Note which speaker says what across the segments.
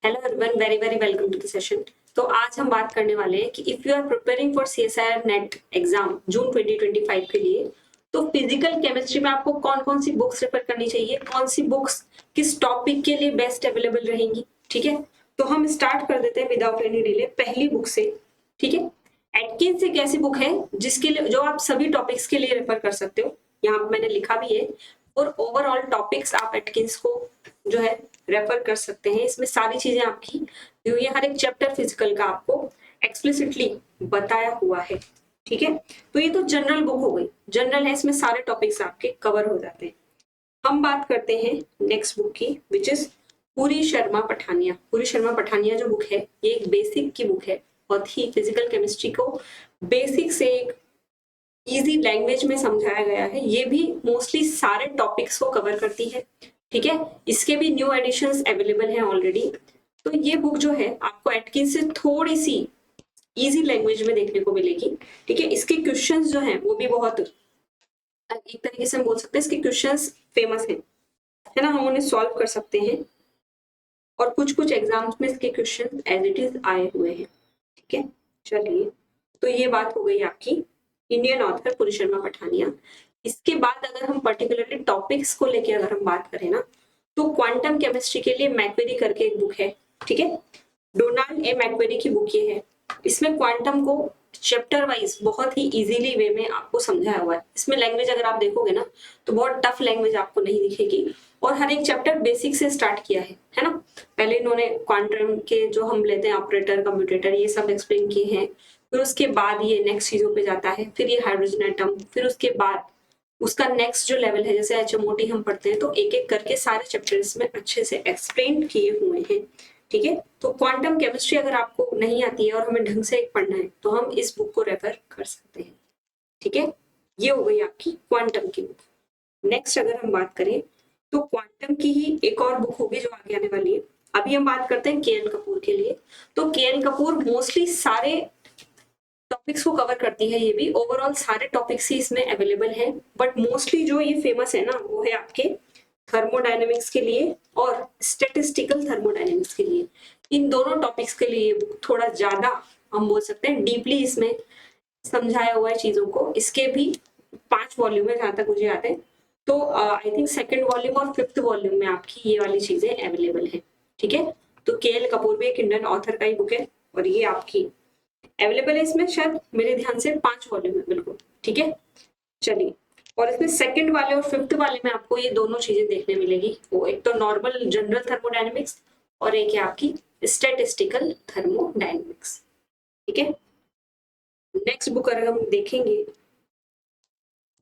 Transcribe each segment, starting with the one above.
Speaker 1: Hello everyone, very very welcome to the session. तो आज हम बात करने वाले हैं कि if you are preparing for CSIR NET exam June 2025 के लिए, तो फिजिकल केमिस्ट्री में आपको कौन कौन सी बुक्स रेफर करनी चाहिए, कौन सी बुक्स किस टॉपिक के लिए बेस्ट अवेलेबल रहेंगी। ठीक है, तो हम स्टार्ट कर देते हैं विदाउट एनी डिले पहली बुक से। ठीक है, एटकिंस एक ऐसी बुक है जिसके लिए जो आप सभी टॉपिक्स के लिए रेफर कर सकते हो। यहाँ पे मैंने लिखा भी है, और ओवरऑल टॉपिक्स आप एटकिंस को जो है रेफर कर सकते हैं। इसमें सारी चीजें आपकी दी हुई है, हर एक चैप्टर फिजिकल का आपको एक्सप्लिसिटली बताया हुआ है। ठीक है, तो ये तो जनरल बुक हो गई, जनरल है, इसमें सारे टॉपिक्स आपके कवर हो जाते हैं। हम बात करते हैं नेक्स्ट बुक की, विच इज पूरी शर्मा पठानिया। पूरी शर्मा पठानिया जो बुक है, ये एक बेसिक की बुक है, बहुत ही फिजिकल केमिस्ट्री को बेसिक से एक इजी लैंग्वेज में समझाया गया है। ये भी मोस्टली सारे टॉपिक्स को कवर करती है। ठीक है, इसके भी न्यू एडिशंस अवेलेबल हैं ऑलरेडी। तो ये बुक जो है आपको एटकिंस से थोड़ी सी इजी लैंग्वेज में देखने को मिलेगी। ठीक है, इसके क्वेश्चंस जो हैं वो भी बहुत एक तरीके से हम बोल सकते हैं इसके क्वेश्चंस फेमस हैं, है ना, हम उन्हें सॉल्व कर सकते हैं, और कुछ कुछ एग्जाम्स में इसके क्वेश्चन एज इट इज आए हुए हैं। ठीक है, चलिए, तो ये बात हो गई आपकी इंडियन ऑथर पूरी शर्मा पठानिया। इसके बाद अगर हम पर्टिकुलरली टॉपिक्स को लेके अगर हम बात करें ना, तो क्वांटम केमिस्ट्री के लिए मैक्वेरी करके एक बुक है। ठीक है, डोनाल्ड ए मैक्वेरी की बुक ये है। इसमें क्वांटम को चैप्टर वाइज बहुत ही इजीली वे में आपको समझाया हुआ है। इसमें लैंग्वेज अगर आप देखोगे ना, तो बहुत टफ लैंग्वेज आपको नहीं दिखेगी, और हर एक चैप्टर बेसिक से स्टार्ट किया है ना। पहले इन्होंने क्वांटम के जो हम लेते हैं ऑपरेटर, कम्यूटेटर, ये सब एक्सप्लेन किए हैं। फिर उसके बाद ये नेक्स्ट चीजों पे जाता है, फिर ये हाइड्रोजन एटम, फिर उसके बाद उसका नेक्स्ट जो लेवल है, जैसे HMOT हम पढ़ते हैं, तो एक एक करके सारे चैप्टर्स में अच्छे से एक्सप्लेन किए हुए हैं। ठीक है, तो क्वांटम केमिस्ट्री अगर आपको नहीं आती है और हमें ढंग से पढ़ना है, तो हम इस बुक को रेफर कर सकते हैं। ठीक है, ये हो गई आपकी क्वांटम की बुक। नेक्स्ट अगर हम बात करें, तो क्वांटम की ही एक और बुक होगी जो आगे आने वाली है। अभी हम बात करते हैं KL कपूर के लिए। तो KL कपूर मोस्टली सारे टॉपिक्स को कवर करती है, ये भी ओवरऑल सारे टॉपिक्स ही इसमें अवेलेबल हैं, बट मोस्टली जो ये फेमस है ना, वो है आपके थर्मोडायनेमिक्स के लिए और स्टैटिस्टिकल थर्मोडायनेमिक्स के लिए। इन दोनों टॉपिक्स के लिए थोड़ा ज्यादा हम बोल सकते हैं डीपली इसमें समझाया हुआ है चीजों को। इसके भी 5 वॉल्यूम है जहां तक मुझे याद है, तो आई थिंक सेकंड वॉल्यूम और 5th वॉल्यूम में आपकी ये वाली चीजें अवेलेबल है। ठीक है, तो KL कपूर भी एक इंडियन ऑथर का ही बुक है, और ये आपकी अवेलेबल है। इसमें शायद मेरे ध्यान से 5 वॉल्यूम है, बिल्कुल। ठीक है, चलिए, और इसमें सेकंड वाले और 5th वाले में आपको ये दोनों चीजें देखने मिलेगी। वो एक तो नॉर्मल जनरल थर्मोडायनेमिक्स, और एक है आपकी स्टैटिस्टिकल थर्मोडायनेमिक्स। ठीक है, नेक्स्ट बुक अगर हम देखेंगे,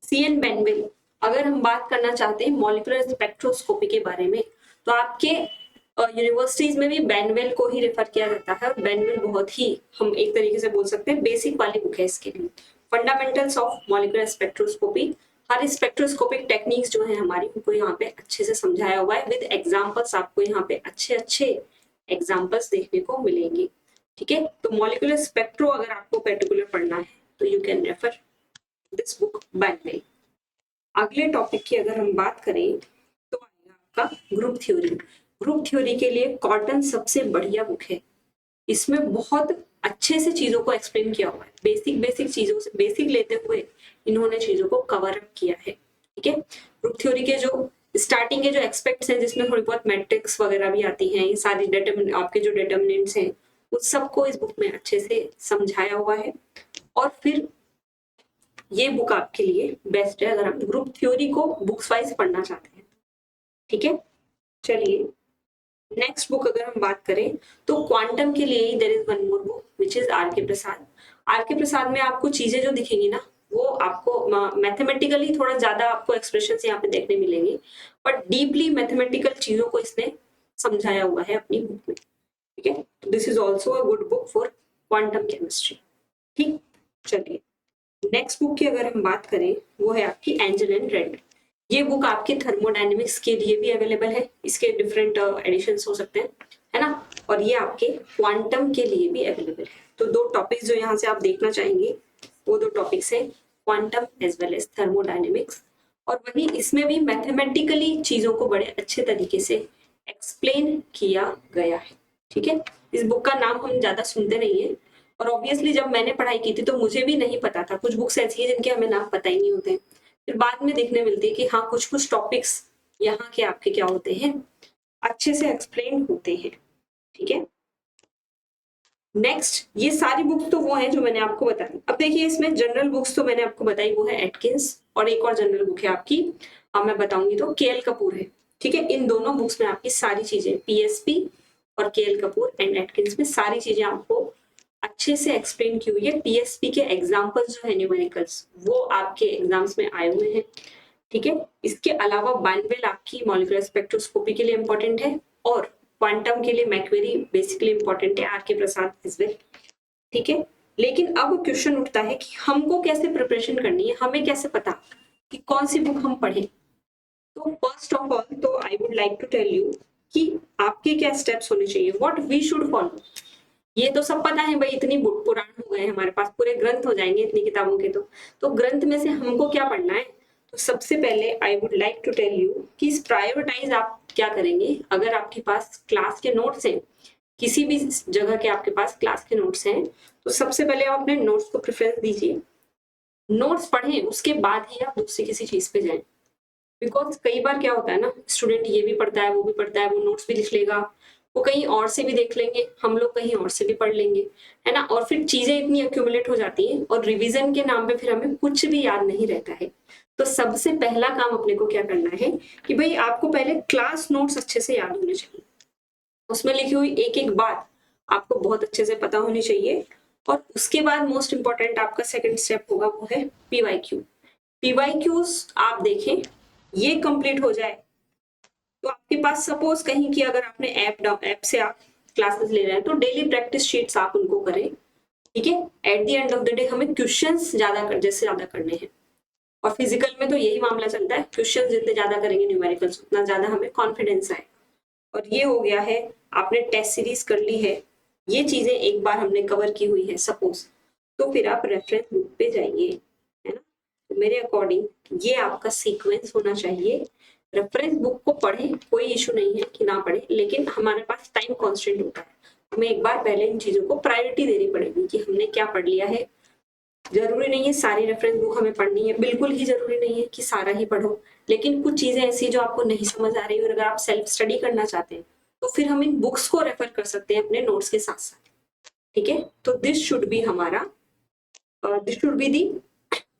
Speaker 1: CN बेनविल। अगर हम बात करना चाहते हैं मॉलिक्यूलर स्पेक्ट्रोस्कोपी के बारे में, तो आपके यूनिवर्सिटीज में भी बेनविल को ही रेफर किया जाता है। और बेनविल बहुत ही, हम एक तरीके से बोल सकते हैं, बेसिक वाली बुक है इसके लिए। Fundamentals of molecular spectroscopy, her spectroscopic techniques जो है हमारी, उनको यहाँ पे अच्छे से समझाया हुआ है विद एग्जाम्पल्स। आपको यहाँ पे अच्छे अच्छे एग्जाम्पल्स देखने को मिलेंगे। ठीक है, तो मॉलिक्यूलर स्पेक्ट्रो अगर आपको पर्टिकुलर पढ़ना है, तो you can refer this book बेनविल। अगले टॉपिक की अगर हम बात करें, तो आएगा आपका ग्रुप थ्योरी। ग्रुप थ्योरी के लिए कॉटन सबसे बढ़िया बुक है। इसमें बहुत अच्छे से चीजों को एक्सप्लेन किया हुआ है, बेसिक बेसिक चीजों से बेसिक लेते हुए इन्होंने चीजों को कवर अप किया है। ठीक है, ग्रुप थ्योरी के जो स्टार्टिंग के जो एक्सपेक्ट्स हैं, जिसमें थोड़ी बहुत मैट्रिक्स वगैरह भी आती हैं, ये सारी आपके जो डिटर्मिनेंट्स हैं, उस सबको इस बुक में अच्छे से समझाया हुआ है। और फिर ये बुक आपके लिए बेस्ट है अगर आप ग्रुप थ्योरी को बुक्स वाइज पढ़ना चाहते हैं। ठीक है, चलिए, नेक्स्ट बुक अगर हम बात करें, तो क्वांटम के लिए there is one more book which is RK Prasad. RK Prasad में आपको चीजें जो दिखेंगी ना, वो आपको मैथमेटिकली थोड़ा ज्यादा आपको एक्सप्रेशंस यहाँ पे देखने मिलेंगे, बट डीपली मैथमेटिकल चीजों को इसने समझाया हुआ है अपनी बुक में। ठीक है, तो this is also a good book for quantum chemistry. ठीक, चलिए, नेक्स्ट बुक की अगर हम बात करें, वो है आपकी एंजल एंड रेड। ये बुक आपके थर्मोडायनेमिक्स के लिए भी अवेलेबल है, इसके डिफरेंट एडिशंस हो सकते हैं, है ना, और ये आपके क्वांटम के लिए भी अवेलेबल है। तो दो टॉपिक्स जो यहाँ से आप देखना चाहेंगे, वो दो टॉपिक्स हैं, quantum as well as thermodynamics. और वही इसमें भी मैथमेटिकली चीजों को बड़े अच्छे तरीके से एक्सप्लेन किया गया है। ठीक है, इस बुक का नाम हम ज्यादा सुनते नहीं है, और ऑब्वियसली जब मैंने पढ़ाई की थी तो मुझे भी नहीं पता था। कुछ बुक्स ऐसी है जिनके हमें नाम पता ही नहीं होते, फिर बाद में देखने मिलती है कि हाँ कुछ कुछ टॉपिक्स यहाँ के आपके क्या होते हैं, अच्छे से एक्सप्लेन होते हैं। ठीक है, नेक्स्ट, ये सारी बुक्स तो वो हैं जो मैंने आपको बताई। अब देखिए इसमें जनरल बुक्स तो मैंने आपको बताई, वो है एटकिंस, और एक और जनरल बुक है आपकी, अब मैं बताऊंगी तो केएल कपूर है। ठीक है, इन दोनों बुक्स में आपकी सारी चीजें, पीएसपी और केएल कपूर एंड एटकिंस में सारी चीजें आपको अच्छे से एक्सप्लेन की हुई है। पीएसपी के एग्जाम्पल्स जो है न्यूमेरिकल्स, वो आपके एग्जाम्स में आए हुए हैं। ठीक है, इसके अलावा बाइनवेल आपकी मॉलिक्यूलर स्पेक्ट्रोस्कोपी के लिए इंपॉर्टेंट है, और क्वांटम के लिए मैक्वेरी बेसिकली इंपॉर्टेंट है, आर के प्रसाद इज वेल। ठीक है, लेकिन अब क्वेश्चन उठता है कि हमको कैसे प्रिपरेशन करनी है, हमें कैसे पता कि कौन सी बुक हम पढ़ें। तो फर्स्ट ऑफ ऑल तो I would like to tell you कि आपके क्या स्टेप्स होने चाहिए, व्हाट वी शुड फॉलो। ये तो सब पता है भाई, इतनी पुराण हो गए हमारे पास, पूरे ग्रंथ हो जाएंगे इतनी किताबों के। तो ग्रंथ में से हमको क्या पढ़ना है, तो सबसे पहले I would like to tell you कि प्रायोरिटाइज आप क्या करेंगे। अगर आपके पास क्लास के नोट्स हैं, किसी भी जगह के आपके पास क्लास के नोट्स हैं, तो सबसे पहले आप अपने नोट्स को प्रेफरेंस दीजिए, नोट्स पढ़ें, उसके बाद ही आप दूसरी किसी चीज पे जाएं। बिकॉज कई बार क्या होता है ना, स्टूडेंट ये भी पढ़ता है वो भी पढ़ता है, वो नोट्स भी लिख लेगा, वो कहीं और से भी देख लेंगे, हम लोग कहीं और से भी पढ़ लेंगे, है ना, और फिर चीजें इतनी एक्यूमुलेट हो जाती हैं, और रिवीजन के नाम पे फिर हमें कुछ भी याद नहीं रहता है। तो सबसे पहला काम अपने को क्या करना है कि भाई आपको पहले क्लास नोट्स अच्छे से याद होने चाहिए, उसमें लिखी हुई एक एक बात आपको बहुत अच्छे से पता होनी चाहिए। और उसके बाद मोस्ट इंपॉर्टेंट आपका सेकंड स्टेप होगा, वो है पीवाईक्यू। पीवाईक्यूज आप देखें, ये कंप्लीट हो जाए तो आपके पास सपोज कहीं की अगर आपने ऐप से आप क्लासेस ले रहे हैं, तो डेली प्रैक्टिस शीट्स आप उनको करें। ठीक है, at the end of the day हमें क्वेश्चंस ज्यादा करने हैं, और फिजिकल में तो यही मामला चलता है, क्वेश्चन जितने ज्यादा करेंगे न्यूमेरिकल्स, उतना ज्यादा हमें कॉन्फिडेंस आए। और ये हो गया है, आपने टेस्ट सीरीज कर ली है, ये चीजें एक बार हमने कवर की हुई है सपोज, तो फिर आप रेफरेंस बुक पे जाइए, है ना। तो मेरे अकॉर्डिंग ये आपका सीक्वेंस होना चाहिए। रेफरेंस बुक को पढ़ें, कोई इशू नहीं है कि ना पढ़े, लेकिन हमारे पास टाइम कॉन्स्टेंट होता है, हमें एक बार पहले इन चीजों को प्रायोरिटी देनी पड़ेगी कि हमने क्या पढ़ लिया है। जरूरी नहीं है सारी रेफरेंस बुक हमें पढ़नी है, बिल्कुल ही जरूरी नहीं है कि सारा ही पढ़ो, लेकिन कुछ चीजें ऐसी जो आपको नहीं समझ आ रही है और अगर आप सेल्फ स्टडी करना चाहते हैं, तो फिर हम इन बुक्स को रेफर कर सकते हैं अपने नोट्स के साथ साथ। ठीक है, तो दिस शुड बी हमारा, this should be the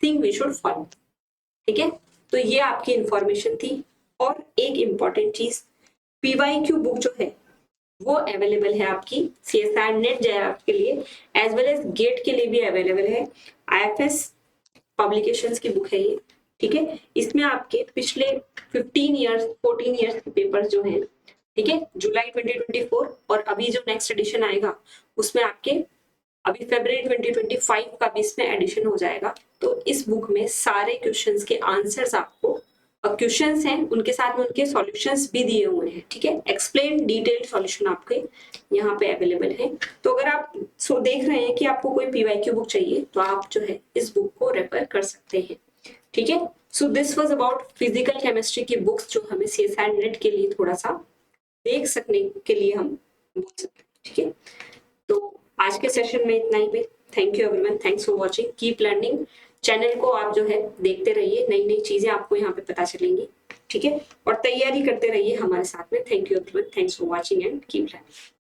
Speaker 1: thing we should follow. ठीक है, तो ये आपकी इंफॉर्मेशन थी। और एक इंपॉर्टेंट चीज, पीवाईक्यू बुक जो है वो अवेलेबल है आपकी सीएसआर नेट जेआरएफ के लिए, एज वेल एज गेट के लिए भी अवेलेबल है। आईएफएस पब्लिकेशंस की बुक है ये। ठीक है, इसमें आपके पिछले 15 इयर्स 14 इयर्स के पेपर्स जो हैं, ठीक है, जुलाई 2024, और अभी जो नेक्स्ट एडिशन आएगा उसमें आपके अभी फरवरी 2025 का भी इसमें एडिशन हो जाएगा। तो इस बुक में सारे क्वेश्चंस के आंसर्स आपको, क्वेश्चंस हैं उनके साथ में उनके सॉल्यूशंस भी दिए हुए हैं। ठीक है, एक्सप्लेन डिटेल्ड सॉल्यूशन आपके यहाँ पे अवेलेबल है। तो अगर आप देख रहे हैं कि आपको कोई पीवाईक्यू बुक चाहिए, तो आप जो है इस बुक को रेफर कर सकते हैं। ठीक है, so this was about physical chemistry की बुक्स जो हमें सीएसआर नेट के लिए थोड़ा सा देख सकने के लिए हम बोल सकते हैं। ठीक है, तो आज के सेशन में इतना ही भी। Thank you everyone, thanks for watching, keep learning. Channel को आप जो है देखते रहिए, नई नई चीजें आपको यहाँ पे पता चलेंगी। ठीक है, और तैयारी करते रहिए हमारे साथ में। Thank you everyone, thanks for watching and keep learning.